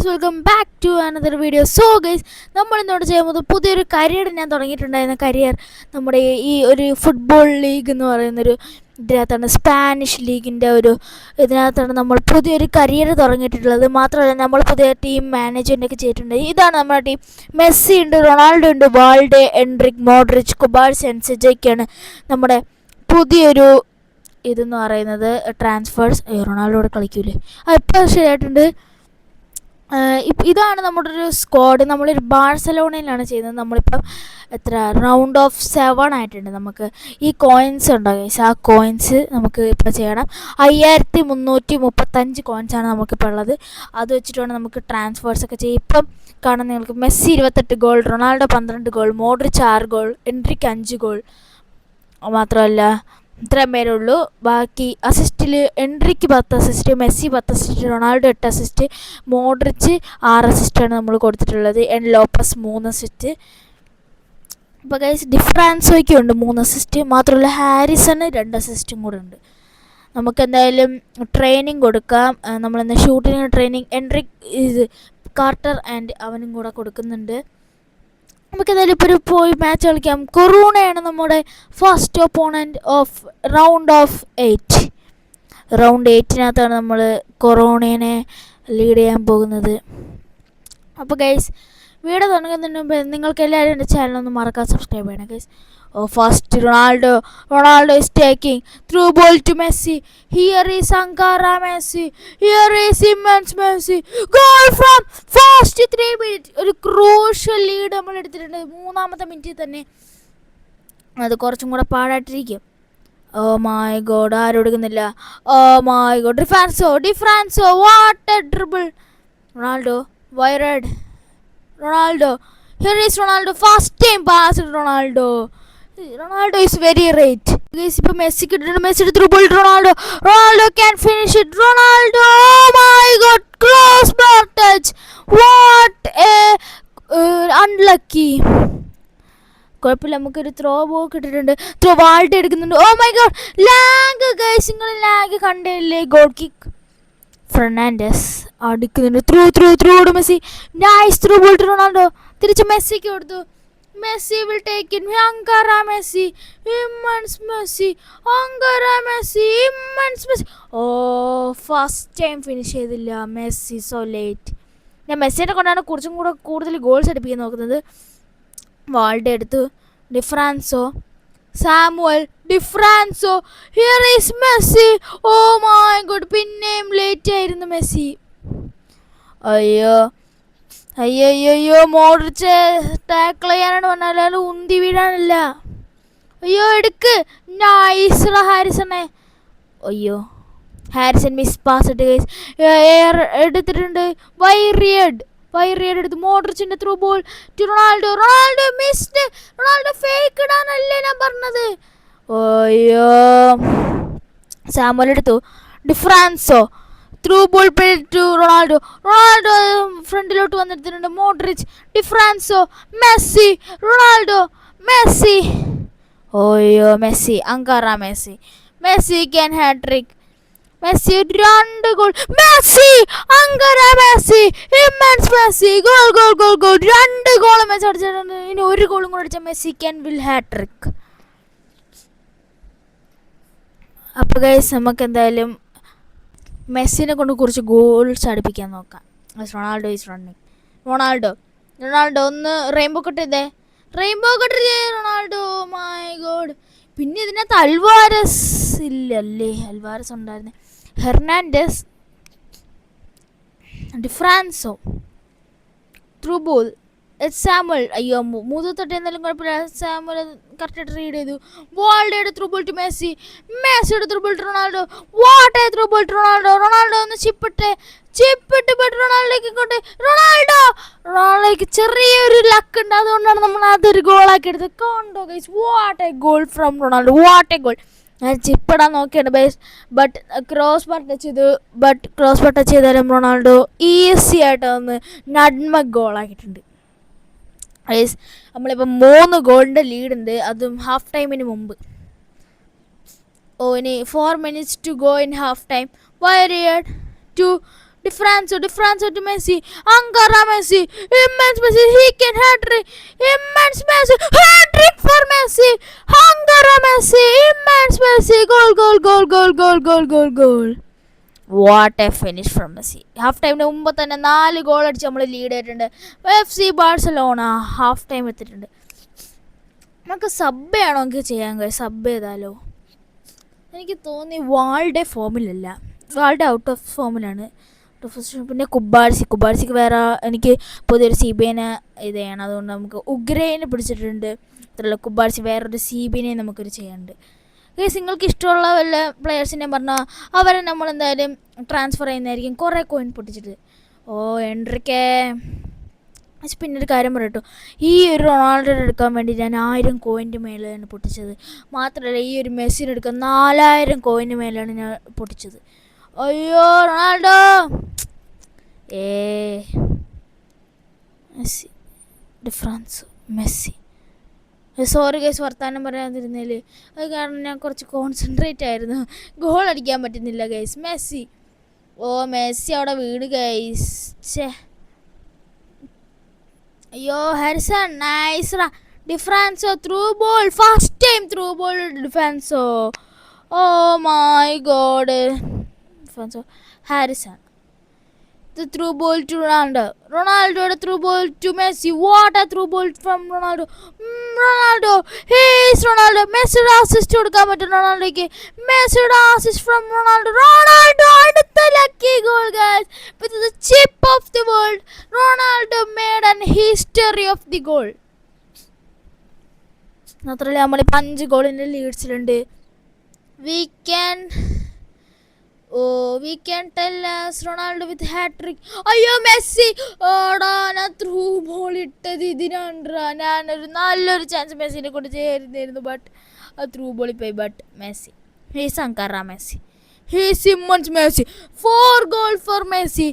Welcome back to another video. So guys, നമ്മൾ ഇന്നോട് ചെയ്യുന്നത് പുതിയൊരു കരിയർ ഞാൻ തുടങ്ങിയിട്ടുണ്ടായിരുന്ന കരിയർ നമ്മുടെ ഈ ഒരു ഫുട്ബോൾ ലീഗ് എന്ന് പറയുന്നൊരു ഇതിനകത്താണ്, സ്പാനിഷ് ലീഗിൻ്റെ ഇതിനകത്താണ് നമ്മൾ പുതിയൊരു കരിയർ തുടങ്ങിയിട്ടുള്ളത്. മാത്രമല്ല നമ്മൾ പുതിയ ടീം മാനേജ്മെൻറ്റൊക്കെ ചെയ്തിട്ടുണ്ട്. ഇതാണ് നമ്മുടെ ടീം. മെസ്സി ഉണ്ട്, റൊണാൾഡോ ഉണ്ട്, വാൾഡെ, എൻട്രിക്, മോഡ്രിച്ച്, കുബാർസ്, സെൻസജൊക്കെയാണ് നമ്മുടെ പുതിയൊരു ഇതെന്ന് പറയുന്നത്. ട്രാൻസ്ഫേഴ്സ് റൊണാൾഡോടെ കളിക്കൂലേ, ഇപ്പോൾ ശരിയായിട്ടുണ്ട്. ഇതാണ് നമ്മുടെ ഒരു സ്ക്വാഡ്. നമ്മളൊരു ബാഴ്സലോണയിലാണ് ചെയ്യുന്നത്. നമ്മളിപ്പം എത്ര റൗണ്ട് ഓഫ് 7 ആയിട്ടുണ്ട്. നമുക്ക് ഈ കോയിൻസ് ഉണ്ടോ ഗൈസ്, ആ കോയിൻസ് നമുക്ക് ഇപ്പോൾ ചെയ്യണം. 5335 കോയിൻസാണ് നമുക്കിപ്പോൾ ഉള്ളത്. അത് വെച്ചിട്ട് വേണം നമുക്ക് ട്രാൻസ്ഫേഴ്സൊക്കെ ചെയ്യും. ഇപ്പം കാണാൻ നിങ്ങൾക്ക് Messi 28 goal, Ronaldo 12 goal, Modric 6 goal, Endrick 5 goal. മാത്രമല്ല ഇത്രയും പേരേ ഉള്ളൂ. ബാക്കി അസിസ്റ്റിൽ Endrick 10 assist, Messi 10 assist, Ronaldo 8 assist, Modric 6 അസിസ്റ്റാണ് നമ്മൾ കൊടുത്തിട്ടുള്ളത്. Lopez 3 assist. ഇപ്പോൾ ഗൈസ് ഡിഫ്രാൻസോയ്ക്ക് ഉണ്ട് 3 അസിസ്റ്റ്. മാത്രമല്ല ഹാരിസണ് 2 അസിസ്റ്റും കൂടെ ഉണ്ട്. നമുക്ക് എന്തായാലും ട്രെയിനിങ് കൊടുക്കാം. നമ്മളെന്താ ഷൂട്ടിങ് ട്രെയിനിങ് എൻട്രിക് കാർട്ടർ ആൻഡ് അവനും കൂടെ കൊടുക്കുന്നുണ്ട്. നമുക്ക് എന്തായാലും ഇപ്പോൾ പോയി മാച്ച് കളിക്കാം. കൊറോണയാണ് നമ്മുടെ first opponent of round of 8. Round 8-നകത്താണ് നമ്മൾ കൊറോണേനെ ലീഡ് ചെയ്യാൻ പോകുന്നത്. അപ്പോൾ ഗൈസ്, വീഡിയോ തുടങ്ങുന്നതിന് മുമ്പ് നിങ്ങൾക്ക് എല്ലാവരും എൻ്റെ ചാനലൊന്ന് മറക്കാൻ സബ്സ്ക്രൈബ് ചെയ്യണം guys. First Ronaldo is taking through ball to Messi. Here is Ankara Messi. Here is immense Messi. Goal from first 3 minutes. ഒരു ക്രൂഷ്യൽ ലീഡ് നമ്മൾ എടുത്തിട്ടുണ്ട് 3-ാമത്തെ മിനിറ്റിൽ തന്നെ. അത് കുറച്ചും കൂടെ പാടായിട്ടിരിക്കും. ഓ മൈ ഗോഡ്, ആരും എടുക്കുന്നില്ല. ഓ മൈ ഗോഡ്, ഡിഫ്രാൻസോ വാട്ട് എ ഡ്രിബിൾ. റൊണാൾഡോ വൈറഡ്. Ronaldo, here is Ronaldo, first time pass. Ronaldo is very right. Guys, ഇപ്പോൾ മെസ്സിക്ക് ഇട്ടിട്ടുണ്ട്. Messi through ball Ronaldo can finish it. Ronaldo, oh my god, close bar touch. What a unlucky. കുഴപ്പമില്ല, നമുക്കൊരു throw ball കിട്ടിയിട്ടുണ്ട്. വാൾഡ് എടുക്കുന്നുണ്ട്. Oh my god, lag guys, നിങ്ങൾ lag കണ്ടില്ലേ? Goal kick. ഫെർണാണ്ടസ് അടിക്കുന്നുണ്ട്. Through Messi. Nice through ball to Ronaldo. തിരിച്ച് മെസ്സിക്ക് കൊടുത്തു. Messi will take it. Ankara Messi, immense Messi, Ankara Messi, immense Messi. Oh first time finish ചെയ്തില്ല Messi, so late. ഞാൻ മെസ്സിനെ കൊണ്ടാണ് കുറച്ചും കൂടെ കൂടുതൽ ഗോൾസ് അടുപ്പിക്കാൻ നോക്കുന്നത്. വാൾഡെ എടുത്തു. ഡിഫ്രാൻസോ, സാമുവൽ, ഡിഫ്രാൻസോ, here is Messi. Oh my god, പിന്നെയും ലേറ്റ് ആയിരുന്നു മെസ്സി. അയ്യോ മോഡ്രിച്ച് ടാക്കിൾ ചെയ്യാനാണ് പറഞ്ഞാൽ ഉന്തി വീഴാനില്ല. അയ്യോ എടുക്ക്. നൈസ് ഹാരിസണെ. അയ്യോ ഹാരിസൺ മിസ് പാസ് ഇട്ട് ഗൈസ്. എടുത്തിട്ടുണ്ട്. വൈറിയഡ് എടുത്തു. മോഡ്രിച്ചിന്റെ through ball to Ronaldo missed. Ronaldo fake ഇടാനല്ലേ ഞാൻ പറഞ്ഞത്. അയ്യോ സാമുവൽ എടുത്തു. ഡിഫ്രാൻസോ ത്രൂ ബോൾ ടു റൊണാൾഡോ ഫ്രണ്ടിലോട്ട് വന്നെടുത്തിട്ടുണ്ട്. മോഡ്രിച്ച്, ഡിഫ്രാൻസോ, മെസ്സി, റൊണാൾഡോ, മെസ്സി. ഓയ്യോ മെസ്സി, അങ്കാറ Messi can hattrick. Messi 2 goal. Messi, അങ്കാറ Messi, immense Messi, goal 2 goal Messi അടിച്ചിട്ടുണ്ട്. ഇനി 1 ഗോളും കൂടെ അടിച്ച മെസ്സി ക്യാൻ വിൽ ഹാട്രിക്. അപ്പോൾ ഗൈസ്, നമുക്ക് എന്തായാലും മെസ്സിനെ കൊണ്ട് കുറച്ച് ഗോൾസ് അടുപ്പിക്കാൻ നോക്കാം. Ronaldo is running. റൊണാൾഡോ ഒന്ന് റെയിൻബോ കട്ട് ചെയ്തേ. Ronaldo, my god. പിന്നെ ഇതിനകത്ത് അൽവാരസ് ഇല്ലല്ലേ? അൽവാരസ് ഉണ്ടായിരുന്നേ. ഹെർണാണ്ടസ്, ഡിഫ്രാൻസോ, ത്രൂ ബോൾ സാമുവൽ. അയ്യോ മൂന്നത്തൊട്ട് എന്തായാലും കുഴപ്പമില്ല. സാമുവൽ കറക്റ്റായിട്ട് റീഡ് ചെയ്തു. വാൾഡയുടെ ത്രൂ ബോൾ ടു മെസ്സിയുടെ through ball to Ronaldo. What through ball to Ronaldo ഒന്ന് ചിപ്പിട്ട് റൊണാൾഡോയ്ക്ക് കൊണ്ട്. റൊണാൾഡോയ്ക്ക് ചെറിയൊരു ലക്ക് ഉണ്ട്, അതുകൊണ്ടാണ് നമ്മൾ അതൊരു ഗോളാക്കി എടുത്തത്. കണ്ടോ guys, what A goal from Ronaldo, what A goal. ഞാൻ ചിപ്പിടാൻ നോക്കിയാണ് base, but cross bar touch ചെയ്താലും റൊണാൾഡോ ഈസി ആയിട്ട് ഒന്ന് നഡ്മക് ഗോളാക്കിയിട്ടുണ്ട്. ഗൈസ്, നമ്മളിപ്പോൾ 3 ഗോളിൻ്റെ ലീഡുണ്ട്, അതും ഹാഫ് ടൈമിന് മുമ്പ്. ഇനി 4 minutes to go in half time. Wire to Di Franzo to Messi. Ankara Messi. Immense Messi. He can hat-trick. Immense Messi. Hat-trick for Messi. Ankara Messi. Immense Messi. Goal. What a finish from Messi. Half ടൈമിന് മുമ്പ് തന്നെ 4 goal അടിച്ച് നമ്മൾ lead ചെയ്തിട്ടുണ്ട്. FC Barcelona half time എത്തിയിട്ടുണ്ട്. നമുക്ക് sub ചെയ്യണോ എനിക്ക് ചെയ്യാൻ കഴിയും. സബ് ചെയ്താലോ? എനിക്ക് തോന്നി വാൾഡെ ഫോമിലല്ല. വാൾഡെ ഔട്ട് ഓഫ് ഫോമിലാണ്. പിന്നെ കുബാർസിക്ക് വേറെ എനിക്ക് പുതിയൊരു CBനെ ഇത് ചെയ്യണം. അതുകൊണ്ട് നമുക്ക് ഉഗ്രേനെ പിടിച്ചിട്ടുണ്ട്. അത്രയുള്ള കുബാർസി വേറൊരു CBനെ നമുക്കൊരു ചെയ്യാനുണ്ട്. നിങ്ങൾക്ക് ഇഷ്ടമുള്ള വല്ല പ്ലെയേഴ്സിനെ പറഞ്ഞാൽ അവരെ നമ്മൾ എന്തായാലും ട്രാൻസ്ഫർ ചെയ്യുന്നതായിരിക്കും. കുറേ കോയിൻ പൊട്ടിച്ചിട്ട്. എൻട്രിക്കെ പിന്നെ ഒരു കാര്യം പറയട്ടോ, ഈ ഒരു റൊണാൾഡോ എടുക്കാൻ വേണ്ടി ഞാൻ 1000 കോയിൻ്റെ മേലെയാണ് പൊട്ടിച്ചത്. മാത്രമല്ല ഈ ഒരു മെസ്സിനെ എടുക്കാൻ 4000 കോയിന് മേലെയാണ് ഞാൻ പൊട്ടിച്ചത്. അയ്യോ Ronaldo Messi difference Messi. Sorry guys വർത്താനം പറയാതിരുന്നതിൽ. അത് കാരണം ഞാൻ കുറച്ച് കോൺസെൻട്രേറ്റ് ആയിരുന്നു. ഗോൾ അടിക്കാൻ പറ്റുന്നില്ല ഗൈസ്. മെസ്സി മെസ്സി അവിടെ വീട് ഗൈസ്. അയ്യോ ഹാരിസൺ നൈസ്. ഡിഫറൻസോ through ball. First time through ball ഡിഫറൻസോ. Oh my god. ഡിഫറൻസോ Harrison. The through ball to Ronaldo the through ball to Messi. What a through ball from Ronaldo. He's Ronaldo. Messi assist കൊടുക്കാൻ പറ്റും റൊണാൾഡോയ്ക്ക്. Messi assist from Ronaldo. അടുത്ത lucky goal guys. With the chip of the world, Ronaldo made an history of the goal. മാത്രമല്ല നമ്മൾ 5 ഗോളിൻ്റെ ലീഡ്സിലുണ്ട്. We can tell us Ronaldo with hat-trick. അയ്യോ Messi ഞാൻ through ball ഇട്ടത് ഇതിനാണ്ടാ. ഞാനൊരു നല്ലൊരു ചാൻസ് മെസ്സിനെ കൊണ്ട് ചേരുന്നായിരുന്നു. But through ബോളിൽ പോയി. But Messi he's angara Messi. He's immense Messi. 4 goal for Messi.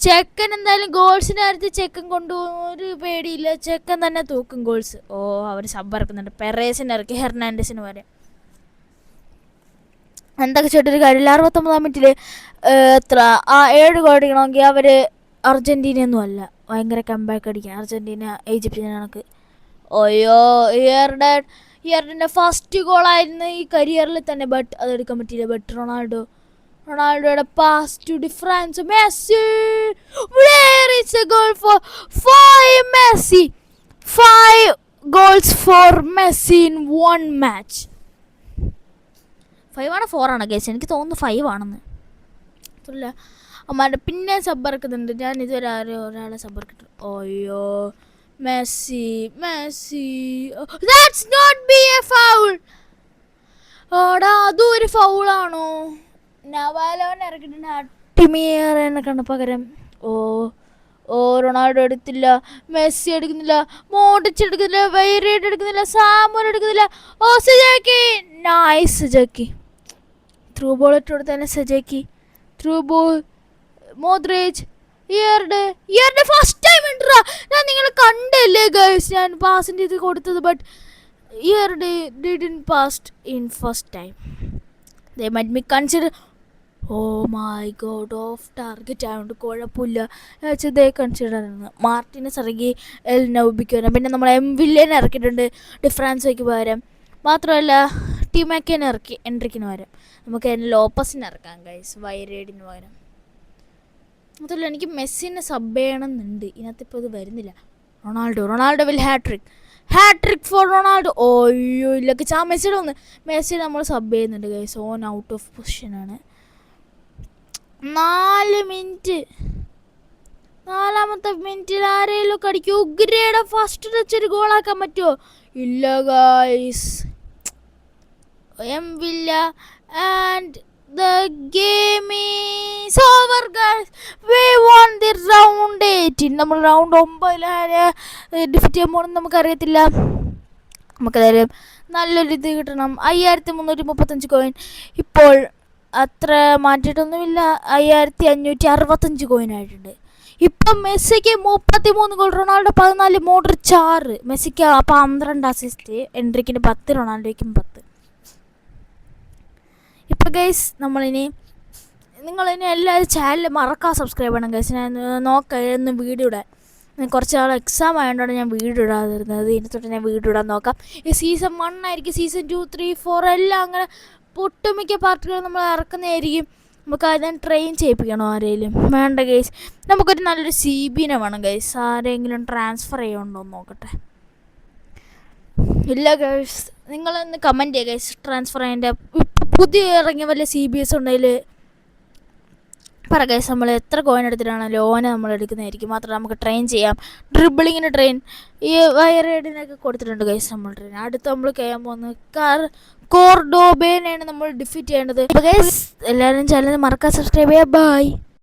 ചെക്കൻ എന്തായാലും ഗോൾസിൻ്റെ കാര്യത്തിൽ ചെക്കൻ കൊണ്ടുപോകുന്ന ഒരു പേടിയില്ല. ചെക്കൻ തന്നെ തൂക്കും ഗോൾസ്. അവർ സബ് ഇറക്കുന്നുണ്ട്. പെറേസിനെ ഇറക്കി ഹെർണാണ്ടസിന് വരെ. എന്തൊക്കെ ചെയ്തിട്ടൊരു കാര്യമില്ല. 69-ാം മിനിറ്റിൽ 7 ഗോൾ അടിക്കണമെങ്കിൽ അവർ അർജൻറ്റീനയൊന്നും അല്ല. ഭയങ്കര കംബാക്ക് അടിക്കാൻ അർജൻറ്റീന ഈജിപ്തിന് കണക്ക്. ഇയറിൻ്റെ ഫസ്റ്റ് ഗോളായിരുന്നു ഈ കരിയറിൽ തന്നെ. ബട്ട് അതെടുക്കാൻ പറ്റിയില്ല. ബട്ട് റൊണാൾഡോയുടെ pass to difference. Messi where is a goal for 5 Messi. 5 goals for Messi in 1 match. 5 ആണോ 4 ആണോ ഗൈസ്? എനിക്ക് തോന്നുന്നു 5 ആണെന്ന്. അല്ല അമ്മാരുടെ പിന്നെ സബ് ഇറക്കുന്നുണ്ട്. ഞാൻ ഇതുവരെ ഒരാളെ സബ് ഇറക്കിട്ടു. അയ്യോ Messi. That's not be a foul. അതും ഒരു ഫൗളാണോ? നവാലോനെ ഇറക്കിട്ടുണ്ട്. ടിമിയറിനെ കണ്ട പകരം. റൊണാൾഡോ എടുത്തില്ല. മെസ്സി എടുക്കുന്നില്ല. മോഡിച്ച് എടുക്കുന്നില്ല. വൈറേഡ് എടുക്കുന്നില്ല. സാമുൽ എടുക്കുന്നില്ല. സജാക്കി നൈസ്. സജാക്കി ത്രൂ ബോൾ ഇട്ട് കൊടുത്തന്നെ. സജാക്കി ത്രൂ ബോൾ. മോദ്രിച്ച് ഇയറുടെ ഫസ്റ്റ് ടൈം ഉണ്ടോ? ഞാൻ നിങ്ങൾ കണ്ടല്ലേ ഗൈസ് ഞാൻ പാസിൻ്റെ ഇത് കൊടുത്തത്. ബട്ട് ഇയറുടെ didn't pass in first time. They might be consider. My god of target ആയതുകൊണ്ട് കുഴപ്പമില്ല. ദേ കൺസിഡർ ആയിരുന്നു. മാർട്ടിനസ് ഇറങ്ങി എൽ നൗബിക്ക് വരാം. പിന്നെ നമ്മൾ വില്ലിനെ ഇറക്കിയിട്ടുണ്ട് ഡിഫറൻസോയ്ക്ക് പകരം. മാത്രമല്ല ടീമാക്കേനെ ഇറക്കി എൻട്രിക്കിന് പകരം. നമുക്ക് ലോപ്പസിനെ ഇറക്കാം ഗൈസ് വൈറേഡിന് പകരം. അതല്ല എനിക്ക് മെസ്സിനെ സബ് ചെയ്യണമെന്നുണ്ട്. ഇതിനകത്തിപ്പോൾ ഇത് വരുന്നില്ല. Ronaldo will hattrick for Ronaldo. അയ്യോ ഇല്ലൊക്കെ മെസ്സിയുടെ നമ്മൾ സബ് ചെയ്യുന്നുണ്ട് ഗൈസ്. ഓൺ ഔട്ട് ഓഫ് പൊസിഷനാണ്. 4 മിനിറ്റ്. 4ാമത്തെ മിനിറ്റിൽ ആരെങ്കിലും ഒക്കെ അടിക്കും. ഉഗ്രയുടെ ഫസ്റ്റ് ടച്ച് ഒരു ഗോളാക്കാൻ പറ്റുമോ? ഇല്ല guys. Villa and the game is over guys. We won the round 18. നമ്മൾ റൗണ്ട് 9 ഡിഫീറ്റ് ചെയ്യാൻ പോകണമെന്ന് നമുക്കറിയത്തില്ല. നമുക്കതായാലും നല്ലൊരു ഇത് കിട്ടണം. 5335 കോയിൻ. ഇപ്പോൾ അത്ര മാറ്റിയിട്ടൊന്നുമില്ല. 5565 കോയിനായിട്ടുണ്ട്. ഇപ്പം മെസ്സിക്ക് 33 ഗോൾ, റൊണാൾഡോ 14, മോഡ്രിച്ച് 6, മെസ്സിക്ക് 12 അസിസ്റ്റ്, എൻട്രിക്കിന് 10, റൊണാൾഡോയ്ക്കും 10. ഇപ്പോൾ ഗൈസ് നമ്മളിനി നിങ്ങൾ ഇനി എല്ലാവരും ചാനൽ മറക്കാൻ സബ്സ്ക്രൈബ് ചെയ്യണം ഗൈസ്. ഞാൻ നോക്കാം വീഡിയോ ഇടാൻ. കുറച്ച് നാൾ എക്സാം ആയതുകൊണ്ടാണ് ഞാൻ വീഡിയോ ഇടാതിരുന്നത്. ഇനി തൊട്ട് ഞാൻ വീഡിയോ ഇടാൻ നോക്കാം. ഈ സീസൺ 1 ആയിരിക്കും, സീസൺ 2, 3, 4 എല്ലാം അങ്ങനെ ഒട്ടുമിക്ക പാർട്ടുകൾ നമ്മൾ ഇറക്കുന്നതായിരിക്കും. നമുക്ക് അതിനെ ട്രെയിൻ ചെയ്യിപ്പിക്കണോ ആരെങ്കിലും? വേണ്ട ഗൈസ്, നമുക്കൊരു നല്ലൊരു CBനെ വേണം ഗൈസ്. ആരെങ്കിലും ട്രാൻസ്ഫർ ചെയ്യുന്നുണ്ടോ എന്ന് നോക്കട്ടെ. ഇല്ല ഗൈസ്, നിങ്ങളൊന്ന് കമൻറ്റ് ചെയ്യുക ഗൈസ്. ട്രാൻസ്ഫർ ചെയ്യേണ്ട പുതിയ ഇറങ്ങിയ വല്ല CBS ഉണ്ടെങ്കിൽ പറ ഗൈസ്. നമ്മൾ എത്ര കോയിൻ എടുത്തിട്ടാണല്ലോ ഓനെ നമ്മൾ എടുക്കുന്നതായിരിക്കും. മാത്രമല്ല നമുക്ക് ട്രെയിൻ ചെയ്യാം. ഡ്രിബിളിങ്ങിന് ട്രെയിൻ, ഈ വയറേഡിനൊക്കെ കൊടുത്തിട്ടുണ്ട് ഗൈസ് നമ്മൾ ട്രെയിൻ. അടുത്ത് നമ്മൾ ചെയ്യാൻ പോകുന്നത് കോർഡോബേനെയാണ് നമ്മൾ ഡിഫീറ്റ് ചെയ്യേണ്ടത്. ഗൈസ് എല്ലാവരും ചാനൽ മറക്കാൻ സബ്സ്ക്രൈബ് ചെയ്യുക. ബൈ.